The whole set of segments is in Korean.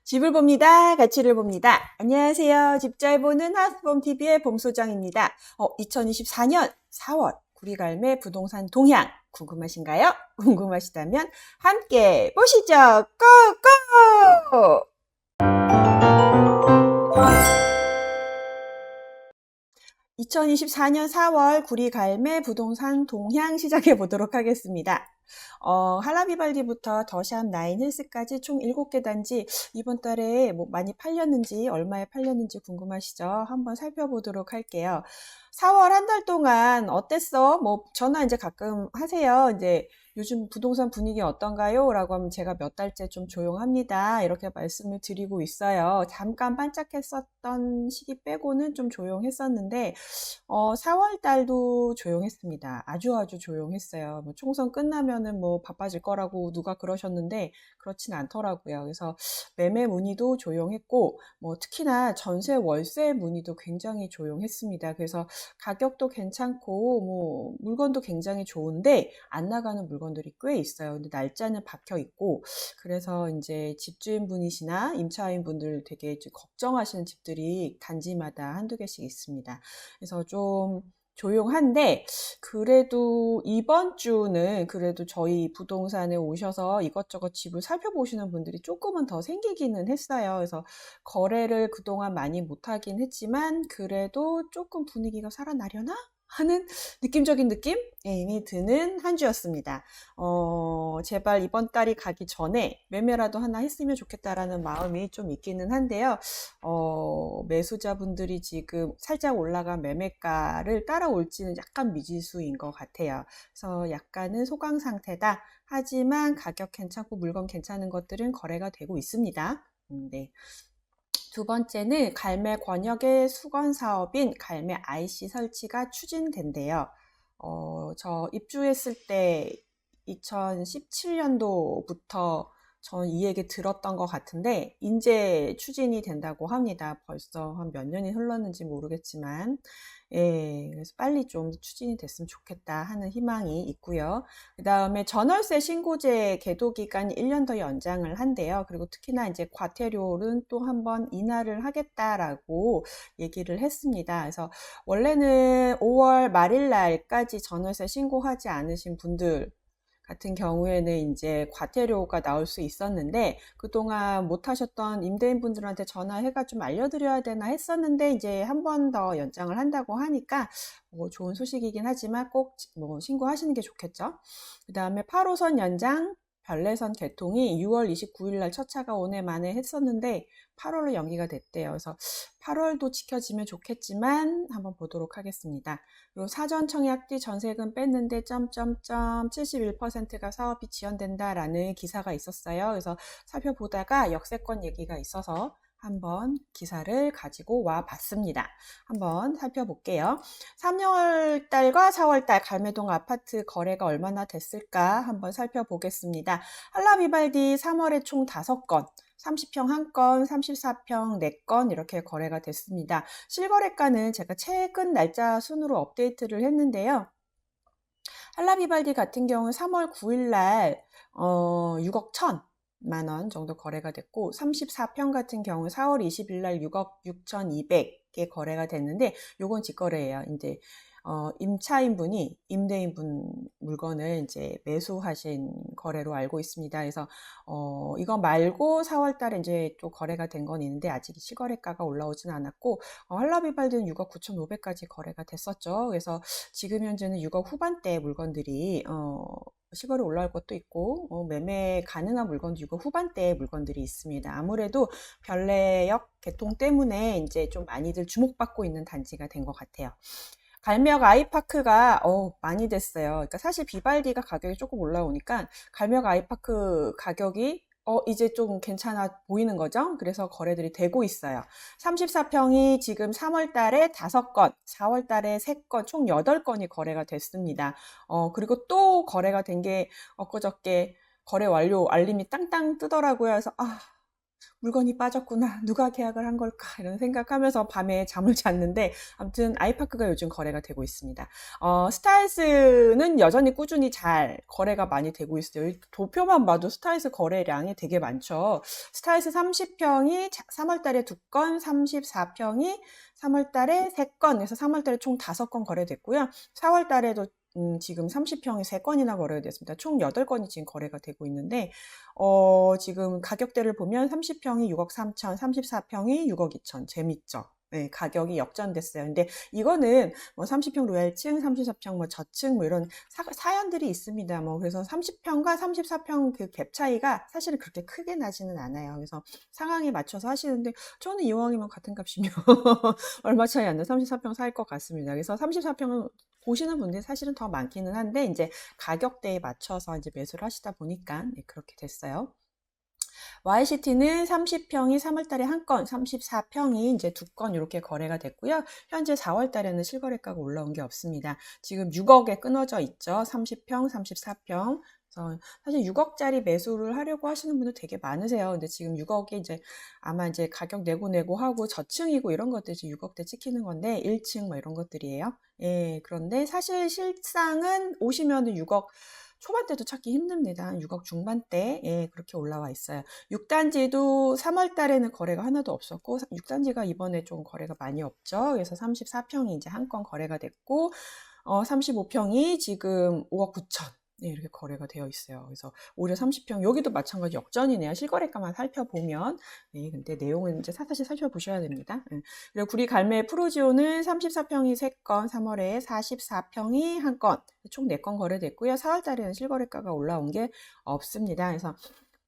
집을 봅니다. 가치를 봅니다. 안녕하세요. 집 잘 보는 하우스봄TV의 봄소장입니다. 2024년 4월 구리갈매 부동산 동향 궁금하신가요? 궁금하시다면 함께 보시죠. 고고! 2024년 4월 구리갈매 부동산 동향 시작해 보도록 하겠습니다. 할라비발디부터 더샵 나인 힐스까지 총 7개 단지 이번 달에 뭐 많이 팔렸는지 얼마에 팔렸는지 궁금하시죠? 한번 살펴보도록 할게요. 4월 한 달 동안 어땠어? 뭐 전화 이제 가끔 하세요. 이제 요즘 부동산 분위기 어떤가요? 라고 하면 제가 몇 달째 좀 조용합니다. 이렇게 말씀을 드리고 있어요. 잠깐 반짝했었던 시기 빼고는 좀 조용했었는데 4월 달도 조용했습니다. 아주 조용했어요. 뭐 총선 끝나면은 뭐 바빠질 거라고 누가 그러셨는데 그렇진 않더라고요. 그래서 매매 문의도 조용했고 뭐 특히나 전세 월세 문의도 굉장히 조용했습니다. 그래서 가격도 괜찮고 뭐 물건도 굉장히 좋은데 안 나가는 물건들이 꽤 있어요. 근데 날짜는 박혀 있고 그래서 이제 집주인분이시나 임차인분들 되게 걱정하시는 집들이 단지마다 한두 개씩 있습니다. 그래서 좀 조용한데 그래도 이번 주는 그래도 저희 부동산에 오셔서 이것저것 집을 살펴보시는 분들이 조금은 더 생기기는 했어요. 그래서 거래를 그동안 많이 못하긴 했지만 그래도 조금 분위기가 살아나려나? 하는 느낌적인 느낌이 드는 한 주였습니다. 제발 이번 달이 가기 전에 매매라도 하나 했으면 좋겠다라는 마음이 좀 있기는 한데요. 매수자분들이 지금 살짝 올라간 매매가를 따라올지는 약간 미지수인 것 같아요. 그래서 약간은 소강 상태다. 하지만 가격 괜찮고 물건 괜찮은 것들은 거래가 되고 있습니다. 네. 두 번째는 갈매 권역의 수건 사업인 갈매 IC 설치가 추진된대요. 저 입주했을 때 2017년도부터 전 이 얘기 들었던 것 같은데 이제 추진이 된다고 합니다. 벌써 한 몇 년이 흘렀는지 모르겠지만 그래서 빨리 좀 추진이 됐으면 좋겠다 하는 희망이 있고요. 그 다음에 전월세 신고제 계도 기간이 1년 더 연장을 한대요. 그리고 특히나 이제 과태료는 또 한 번 인하를 하겠다라고 얘기를 했습니다. 그래서 원래는 5월 말일 날까지 전월세 신고하지 않으신 분들 같은 경우에는 이제 과태료가 나올 수 있었는데 그동안 못 하셨던 임대인분들한테 전화해가 좀 알려드려야 되나 했었는데 이제 한 번 더 연장을 한다고 하니까 뭐 좋은 소식이긴 하지만 꼭 뭐 신고하시는 게 좋겠죠. 그 다음에 8호선 연장 별내선 개통이 6월 29일 날 첫 차가 오네 마네 했었는데 8월로 연기가 됐대요. 그래서 8월도 지켜지면 좋겠지만 한번 보도록 하겠습니다. 그리고 사전 청약 뒤 전세금 뺐는데 점점점 71%가 사업이 지연된다라는 기사가 있었어요. 그래서 살펴보다가 역세권 얘기가 있어서 한번 기사를 가지고 와 봤습니다. 한번 살펴볼게요. 3월달과 4월달 갈매동 아파트 거래가 얼마나 됐을까 한번 살펴보겠습니다. 할라비발디 3월에 총 5건, 30평 1건, 34평 4건 이렇게 거래가 됐습니다. 실거래가는 제가 최근 날짜 순으로 업데이트를 했는데요. 할라비발디 같은 경우는 3월 9일 날 6억 1천만 원 정도 거래가 됐고 34평 같은 경우 4월 20일 날 6억 6,200개 거래가 됐는데 요건 직거래예요. 이제 임차인분이 임대인분 물건을 이제 매수하신 거래로 알고 있습니다. 그래서 이거 말고 4월 달에 이제 또 거래가 된 건 있는데 아직 실거래가가 올라오진 않았고 할라비발디는 6억 9,500까지 거래가 됐었죠. 그래서 지금 현재는 6억 후반대 물건들이 시거리 올라올 것도 있고 매매 가능한 물건도 6억 후반대의 물건들이 있습니다. 아무래도 별내역 개통 때문에 이제 좀 많이들 주목받고 있는 단지가 된 것 같아요. 갈매역 아이파크가 많이 됐어요. 그러니까 사실 비발디가 가격이 조금 올라오니까 갈매역 아이파크 가격이 이제 좀 괜찮아 보이는 거죠. 그래서 거래들이 되고 있어요. 34평이 지금 3월 달에 5건, 4월 달에 3건, 총 8건이 거래가 됐습니다. 그리고 또 거래가 된 게 엊그저께 거래 완료 알림이 땅땅 뜨더라고요. 그래서 물건이 빠졌구나. 누가 계약을 한 걸까? 이런 생각하면서 밤에 잠을 잤는데, 아무튼 아이파크가 요즘 거래가 되고 있습니다. 스타일스는 여전히 꾸준히 잘 거래가 많이 되고 있어요. 도표만 봐도 스타일스 거래량이 되게 많죠. 스타일스 30평이 3월달에 2건, 34평이 3월달에 3건, 그래서 3월달에 총 5건 거래됐고요. 4월달에도 지금 30평이 3건이나 거래가 됐습니다. 총 8건이 지금 거래가 되고 있는데, 지금 가격대를 보면 30평이 6억 3천, 34평이 6억 2천. 재밌죠? 네, 가격이 역전됐어요. 근데 이거는 뭐 30평 로얄층, 34평 뭐 저층 뭐 이런 사연들이 있습니다. 뭐 그래서 30평과 34평 그 갭 차이가 사실은 그렇게 크게 나지는 않아요. 그래서 상황에 맞춰서 하시는데 저는 이왕이면 같은 값이면 얼마 차이 안 나 34평 살 것 같습니다. 그래서 34평은 보시는 분들이 사실은 더 많기는 한데 이제 가격대에 맞춰서 이제 매수를 하시다 보니까 네, 그렇게 됐어요. YCT는 30평이 3월달에 1건, 34평이 이제 2건 이렇게 거래가 됐고요. 현재 4월달에는 실거래가가 올라온 게 없습니다. 지금 6억에 끊어져 있죠. 30평, 34평. 그래서 사실 6억짜리 매수를 하려고 하시는 분들 되게 많으세요. 근데 지금 6억이 이제 아마 이제 가격 내고 하고 저층이고 이런 것들이 6억대 찍히는 건데 1층 뭐 이런 것들이에요. 예, 그런데 사실 실상은 오시면은 6억 초반대도 찾기 힘듭니다. 6억 중반대, 예, 그렇게 올라와 있어요. 6단지도 3월 달에는 거래가 하나도 없었고, 6단지가 이번에 좀 거래가 많이 없죠. 그래서 34평이 이제 한 건 거래가 됐고, 35평이 지금 5억 9천. 네, 이렇게 거래가 되어 있어요. 그래서 오히려 30평, 여기도 마찬가지 역전이네요. 실거래가만 살펴보면. 네, 근데 내용은 이제 사실 살펴보셔야 됩니다. 네. 그리고 구리 갈매 프로지오는 34평이 3건, 3월에 44평이 1건, 총 4건 거래됐고요. 4월달에는 실거래가가 올라온 게 없습니다. 그래서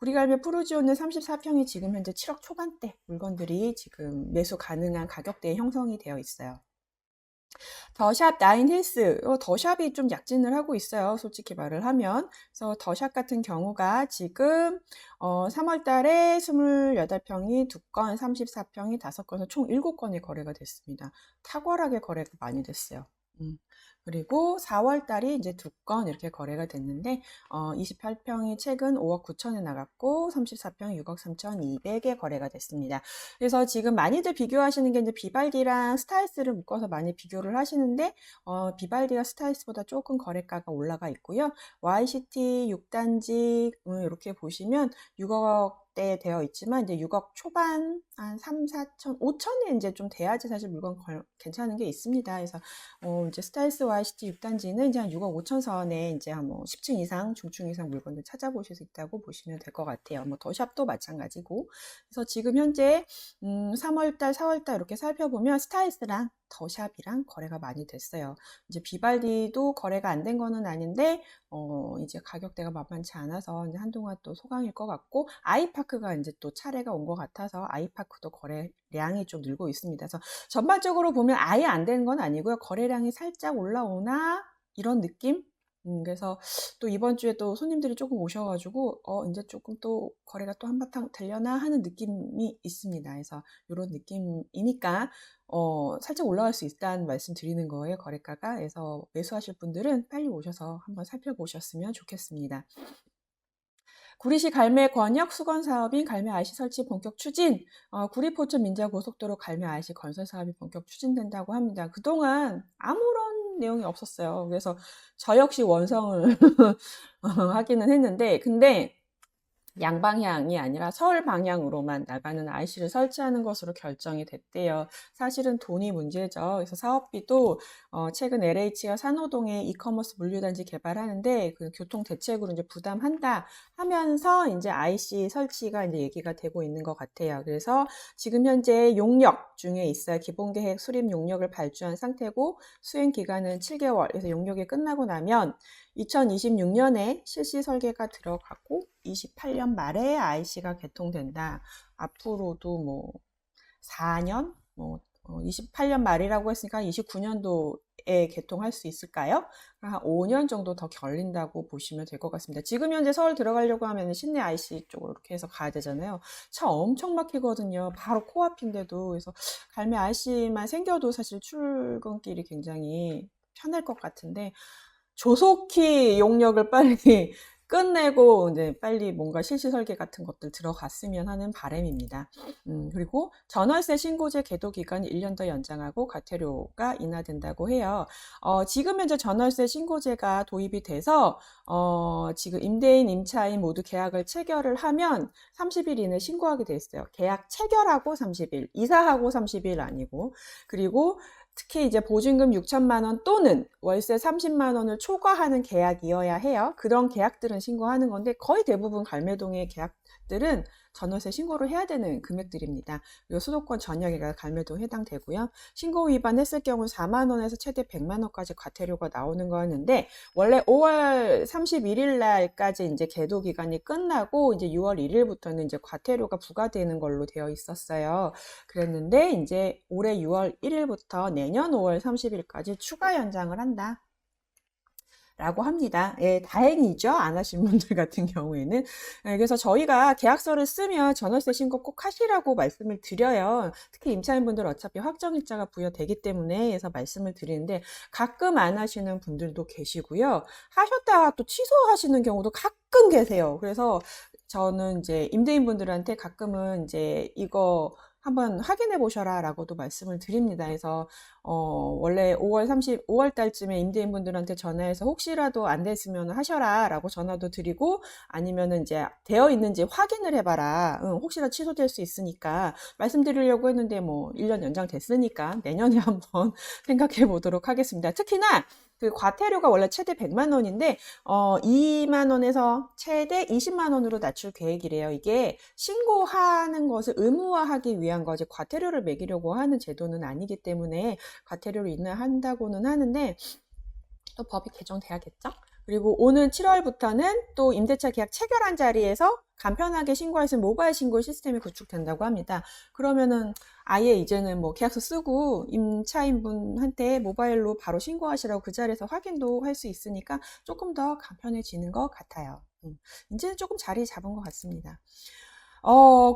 구리갈매 프로지오는 34평이 지금 현재 7억 초반대 물건들이 지금 매수 가능한 가격대에 형성이 되어 있어요. 더샵 나인힐스, 더샵이 좀 약진을 하고 있어요. 솔직히 말을 하면. 그래서 더샵 같은 경우가 지금 3월 달에 28평이 2건, 34평이 5건에서 총 7건이 거래가 됐습니다. 탁월하게 거래가 많이 됐어요. 그리고 4월 달이 이제 2건 이렇게 거래가 됐는데 28평이 최근 5억 9천에 나갔고 34평 6억 3천2백에 거래가 됐습니다. 그래서 지금 많이들 비교하시는 게 이제 비발디랑 스타일스를 묶어서 많이 비교를 하시는데 비발디가 스타일스보다 조금 거래가가 올라가 있고요. YCT 6단지 이렇게 보시면 6억 대 되어 있지만 이제 6억 초반 한 3, 4천, 5천에 이제 좀 돼야지 사실 물건 괜찮은 게 있습니다. 그래서 이제 스타일스 YCT 6단지는 이제 한 6억 5천 선에 이제 한 뭐 10층 이상, 중층 이상 물건들 찾아보실 수 있다고 보시면 될 것 같아요. 뭐 더샵도 마찬가지고. 그래서 지금 현재 3월달, 4월달 이렇게 살펴보면 스타일스랑 더샵이랑 거래가 많이 됐어요. 이제 비발디도 거래가 안 된 거는 아닌데 이제 가격대가 만만치 않아서 이제 한동안 또 소강일 것 같고 아이파크가 이제 또 차례가 온 것 같아서 아이파크도 거래량이 좀 늘고 있습니다. 그래서 전반적으로 보면 아예 안 되는 건 아니고요. 거래량이 살짝 올라오나 이런 느낌? 그래서 또 이번 주에 또 손님들이 조금 오셔가지고 이제 조금 또 거래가 또 한바탕 되려나 하는 느낌이 있습니다. 그래서 이런 느낌이니까 살짝 올라갈 수 있다는 말씀 드리는 거예요. 거래가가. 그래서 매수하실 분들은 빨리 오셔서 한번 살펴보셨으면 좋겠습니다. 구리시 갈매 권역 수건 사업인 갈매 IC 설치 본격 추진. 구리 포천 민자 고속도로 갈매 IC 건설 사업이 본격 추진된다고 합니다. 그동안 아무런 내용이 없었어요. 그래서 저 역시 원성을 하기는 했는데, 근데 양방향이 아니라 서울 방향으로만 나가는 IC를 설치하는 것으로 결정이 됐대요. 사실은 돈이 문제죠. 그래서 사업비도 최근 LH가 산호동에 이커머스 물류단지 개발하는데 그 교통 대책으로 이제 부담한다 하면서 이제 IC 설치가 이제 얘기가 되고 있는 것 같아요. 그래서 지금 현재 용역 중에 있어요. 기본계획 수립 용역을 발주한 상태고 수행 기간은 7개월. 그래서 용역이 끝나고 나면 2026년에 실시 설계가 들어가고 28년 말에 IC가 개통된다. 앞으로도 뭐 4년, 28년 말이라고 했으니까 29년도에 개통할 수 있을까요? 한 5년 정도 더 걸린다고 보시면 될 것 같습니다. 지금 현재 서울 들어가려고 하면 시내 IC 쪽으로 이렇게 해서 가야 되잖아요. 차 엄청 막히거든요. 바로 코앞인데도. 그래서 갈매 IC만 생겨도 사실 출근길이 굉장히 편할 것 같은데 조속히 용역을 빨리 끝내고 이제 빨리 뭔가 실시 설계 같은 것들 들어갔으면 하는 바람입니다. 그리고 전월세 신고제 계도 기간 1년 더 연장하고 과태료가 인하된다고 해요. 지금 현재 전월세 신고제가 도입이 돼서 지금 임대인, 임차인 모두 계약을 체결을 하면 30일 이내 신고하게 돼 있어요. 계약 체결하고 30일, 이사하고 30일 아니고. 그리고 특히 이제 보증금 6천만 원 또는 월세 30만 원을 초과하는 계약이어야 해요. 그런 계약들은 신고하는 건데 거의 대부분 갈매동의 계약들은 전월세 신고를 해야 되는 금액들입니다. 그리고 수도권 전역에가 갈매동 해당되고요. 신고 위반했을 경우 4만 원에서 최대 100만 원까지 과태료가 나오는 거였는데 원래 5월 31일 날까지 이제 계도 기간이 끝나고 이제 6월 1일부터는 이제 과태료가 부과되는 걸로 되어 있었어요. 그랬는데 이제 올해 6월 1일부터 내년 5월 30일까지 추가 연장을 한다. 라고 합니다. 예, 다행이죠. 안 하신 분들 같은 경우에는. 예, 그래서 저희가 계약서를 쓰면 전월세 신고 꼭 하시라고 말씀을 드려요. 특히 임차인분들 어차피 확정일자가 부여되기 때문에 해서 말씀을 드리는데 가끔 안 하시는 분들도 계시고요. 하셨다가 또 취소하시는 경우도 가끔 계세요. 그래서 저는 이제 임대인분들한테 가끔은 이제 이거 한번 확인해 보셔라 라고도 말씀을 드립니다. 그래서 원래 5월 달쯤에 임대인분들한테 전화해서 혹시라도 안 됐으면 하셔라 라고 전화도 드리고 아니면은 이제 되어 있는지 확인을 해봐라. 혹시나 취소될 수 있으니까 말씀드리려고 했는데 뭐 1년 연장됐으니까 내년에 한번 생각해 보도록 하겠습니다. 특히나 그 과태료가 원래 최대 100만 원인데 2만 원에서 최대 20만 원으로 낮출 계획이래요. 이게 신고하는 것을 의무화하기 위한 거지 과태료를 매기려고 하는 제도는 아니기 때문에 과태료를 인하한다고는 하는데 또 법이 개정돼야겠죠? 그리고 오는 7월부터는 또 임대차 계약 체결한 자리에서 간편하게 신고할 수 있는 모바일 신고 시스템이 구축된다고 합니다. 그러면은 아예 이제는 뭐 계약서 쓰고 임차인분한테 모바일로 바로 신고하시라고 그 자리에서 확인도 할 수 있으니까 조금 더 간편해지는 것 같아요. 이제는 조금 자리 잡은 것 같습니다.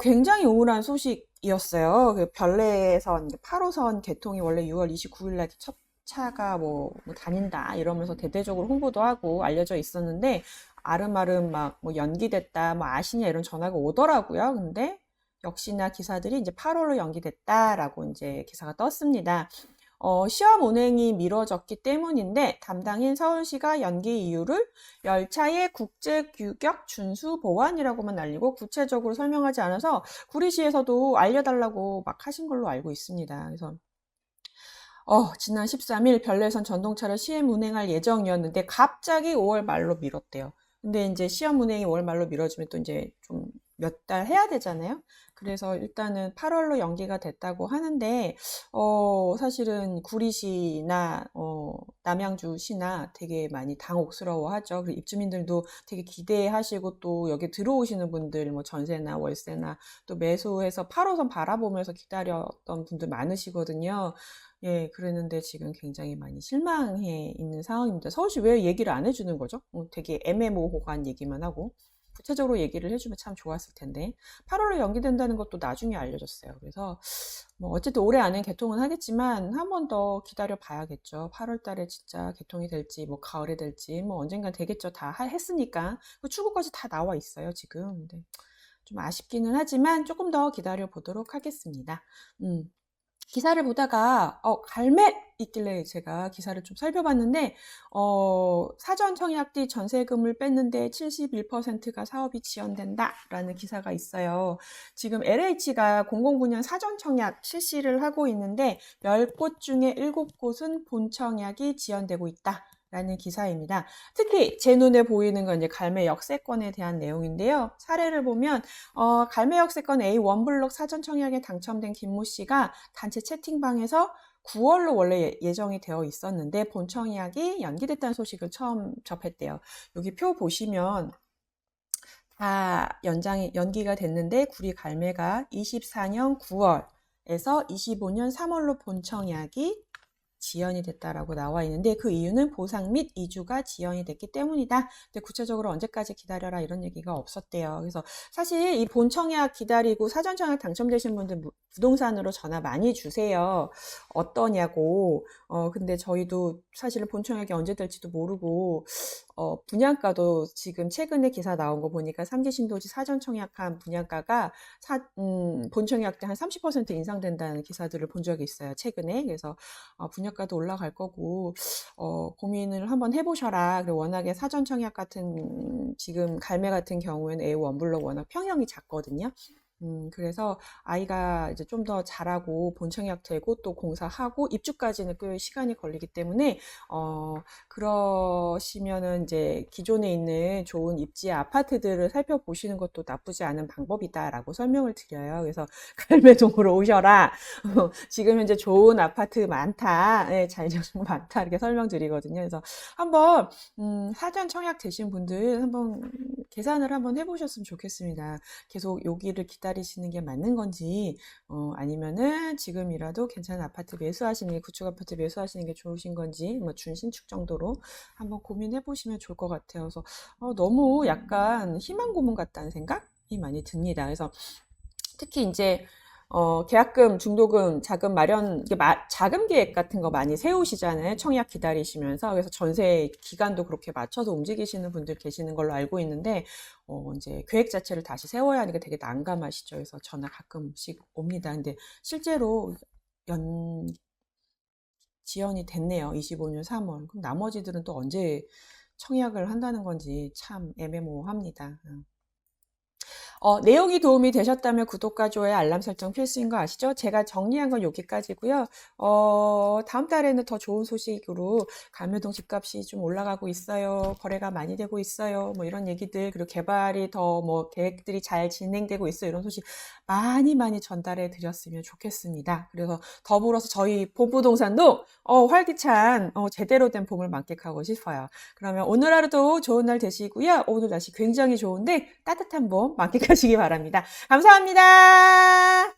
굉장히 우울한 소식이었어요. 그 별내선 8호선 개통이 원래 6월 29일 날 첫 차가 뭐 다닌다 이러면서 대대적으로 홍보도 하고 알려져 있었는데 아름아름 막 뭐 연기됐다 뭐 아시냐 이런 전화가 오더라고요. 근데 역시나 기사들이 이제 8월로 연기됐다라고 이제 기사가 떴습니다. 시험 운행이 미뤄졌기 때문인데 담당인 서울시가 연기 이유를 열차의 국제규격 준수 보완이라고만 알리고 구체적으로 설명하지 않아서 구리시에서도 알려달라고 막 하신 걸로 알고 있습니다. 그래서 지난 13일 별내선 전동차를 시험 운행할 예정이었는데 갑자기 5월 말로 미뤘대요. 근데 이제 시험 운행이 5월 말로 미뤄지면 또 이제 좀 몇 달 해야 되잖아요. 그래서 일단은 8월로 연기가 됐다고 하는데 사실은 구리시나 남양주시나 되게 많이 당혹스러워하죠. 그리고 입주민들도 되게 기대하시고 또 여기 들어오시는 분들 뭐 전세나 월세나 또 매수해서 8호선 바라보면서 기다렸던 분들 많으시거든요. 예, 그랬는데 지금 굉장히 많이 실망해 있는 상황입니다. 서울시 왜 얘기를 안 해주는 거죠? 되게 애매모호한 얘기만 하고. 구체적으로 얘기를 해주면 참 좋았을 텐데 8월로 연기된다는 것도 나중에 알려졌어요. 그래서 뭐 어쨌든 올해 안에 개통은 하겠지만 한 번 더 기다려 봐야겠죠. 8월 달에 진짜 개통이 될지 뭐 가을에 될지 뭐 언젠간 되겠죠. 다 했으니까 출구까지 다 나와 있어요 지금. 근데 좀 아쉽기는 하지만 조금 더 기다려 보도록 하겠습니다. 기사를 보다가 갈매 있길래 제가 기사를 좀 살펴봤는데 사전 청약 뒤 전세금을 뺐는데 71%가 사업이 지연된다 라는 기사가 있어요. 지금 LH가 공공분양 사전 청약 실시를 하고 있는데 10곳 중에 7곳은 본 청약이 지연되고 있다 라는 기사입니다. 특히 제 눈에 보이는 건 이제 갈매 역세권에 대한 내용인데요. 사례를 보면 갈매 역세권 A 원블록 사전 청약에 당첨된 김모 씨가 단체 채팅방에서 9월로 원래 예정이 되어 있었는데 본 청약이 연기됐다는 소식을 처음 접했대요. 여기 표 보시면 다 연기가 됐는데 구리 갈매가 24년 9월에서 25년 3월로 본 청약이 지연이 됐다라고 나와 있는데 그 이유는 보상 및 이주가 지연이 됐기 때문이다. 근데 구체적으로 언제까지 기다려라 이런 얘기가 없었대요. 그래서 사실 이 본청약 기다리고 사전청약 당첨되신 분들 부동산으로 전화 많이 주세요. 어떠냐고. 근데 저희도 사실은 본청약이 언제 될지도 모르고, 분양가도 지금 최근에 기사 나온 거 보니까 삼기 신도시 사전 청약한 분양가가 본청약 때 한 30% 인상된다는 기사들을 본 적이 있어요. 최근에. 그래서 분양가도 올라갈 거고, 고민을 한번 해보셔라. 그리고 워낙에 사전 청약 같은 지금 갈매 같은 경우에는 A 원블럭 워낙 평형이 작거든요. 그래서 아이가 이제 좀 더 자라고 본청약 되고 또 공사하고 입주까지는 꽤 시간이 걸리기 때문에, 그러시면은 이제 기존에 있는 좋은 입지 아파트들을 살펴보시는 것도 나쁘지 않은 방법이다라고 설명을 드려요. 그래서 갈매동으로 오셔라. 지금 현재 좋은 아파트 많다. 네, 잘 지어진 거 많다. 이렇게 설명드리거든요. 그래서 한번, 사전 청약 되신 분들 한번 계산을 한번 해보셨으면 좋겠습니다. 계속 여기를 기다리시는 게 맞는 건지, 아니면은 지금이라도 괜찮은 아파트 매수하시는 게, 구축 아파트 매수하시는 게 좋으신 건지, 뭐 준신축 정도로 한번 고민해 보시면 좋을 것 같아요. 그래서 너무 약간 희망 고문 같다는 생각이 많이 듭니다. 그래서 특히 이제 계약금, 중도금, 자금 마련, 자금 계획 같은 거 많이 세우시잖아요. 청약 기다리시면서. 그래서 전세 기간도 그렇게 맞춰서 움직이시는 분들 계시는 걸로 알고 있는데, 이제 계획 자체를 다시 세워야 하니까 되게 난감하시죠. 그래서 전화 가끔씩 옵니다. 근데 실제로 지연이 됐네요. 25년 3월. 그럼 나머지들은 또 언제 청약을 한다는 건지 참 애매모호합니다. 내용이 도움이 되셨다면 구독과 좋아요, 알람 설정 필수인 거 아시죠? 제가 정리한 건 여기까지고요. 다음 달에는 더 좋은 소식으로 갈매동 집값이 좀 올라가고 있어요. 거래가 많이 되고 있어요. 뭐 이런 얘기들, 그리고 개발이 더 뭐 계획들이 잘 진행되고 있어요. 이런 소식 많이 많이 전달해 드렸으면 좋겠습니다. 그래서 더불어서 저희 봄부동산도 활기찬 제대로 된 봄을 만끽하고 싶어요. 그러면 오늘 하루도 좋은 날 되시고요. 오늘 날씨 굉장히 좋은데 따뜻한 봄 만끽하시기 바랍니다. 감사합니다.